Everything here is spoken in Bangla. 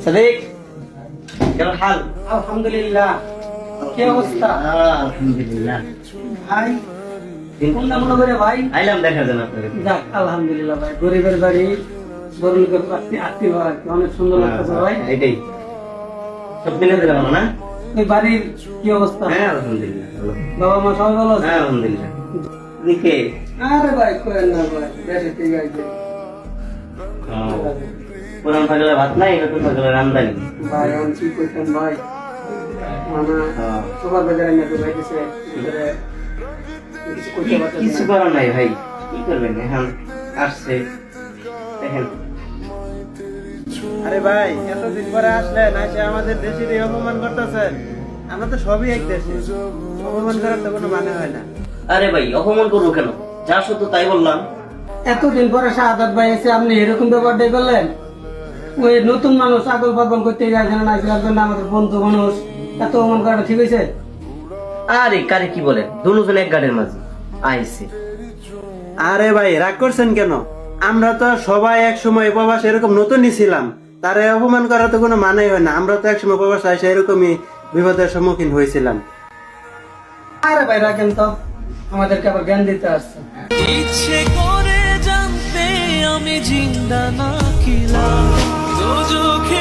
সাদিক কেমন হাল? আলহামদুলিল্লাহ। কি অবস্থা? আলহামদুলিল্লাহ। ভাই কোন নাম করে ভাই? আইলাম দেখার জন্য আপনাকে। যাক আলহামদুলিল্লাহ ভাই, গরিবের বাড়ি বড় লোকের আত্মীয় ভাই, অনেক সুন্দর লাগতেছে ভাই। এটাই সব মিলে দিলাম না। ওই বাড়ির কি অবস্থা? হ্যাঁ আলহামদুলিল্লাহ ভালো। বাবা মা সবাই ভালো আছে? হ্যাঁ আলহামদুলিল্লাহ। নিকে আরে ভাই কোয়েন না ভাই, দেশে ঠিক আছে পুরান পাগলা ভাত নাই, নতুন পাগলা রামদানি ভাই। আমি কি কইতাম ভাই, মানে সবার বাজারে না তো ভাই কিছু করতে পারতেছি কিছু না। করার নাই ভাই, কি করবেন এখন আসছে দেখেন। আরে ভাই এতদিন পরে আসলেন, এসে আমাদের দেশের অপমান করতেছেন। আমরা তো সবই এক দেশে, অপমান করার তো কোনো মানে হয় না। আরে ভাই অপমান করবো কেন? যা সত্য তাই বললাম। এতদিন পরে শাহাদাত ভাই এসে আপনি এরকম ব্যাপারটাই করলেন। ওই নতুন মানুষ আগল পাগল করতে গেছেন না, আমাদের বন্ধু মানুষ, এত অপমান করাটা ঠিক হয়েছে? আরে কারে কি বলেন, দুজন এক গাড়ির মাঝে আইছে। আরে ভাই রাগ করছেন কেন? আমরা তো সবাই এক সময় উপবাস এরকম নতুনই ছিলাম, তারে অপমান করা তো কোনো মানেই হয় না। আমরা তো একসময় উপবাস আসে এরকমই বিপদের সম্মুখীন হয়েছিলাম। আরে ভাই রাখেন তো, আমাদেরকে আবার জ্ঞান দিতে আসছে। ইচ্ছে করে জানতে আমি জিন্দা না খিলাম, দোজখে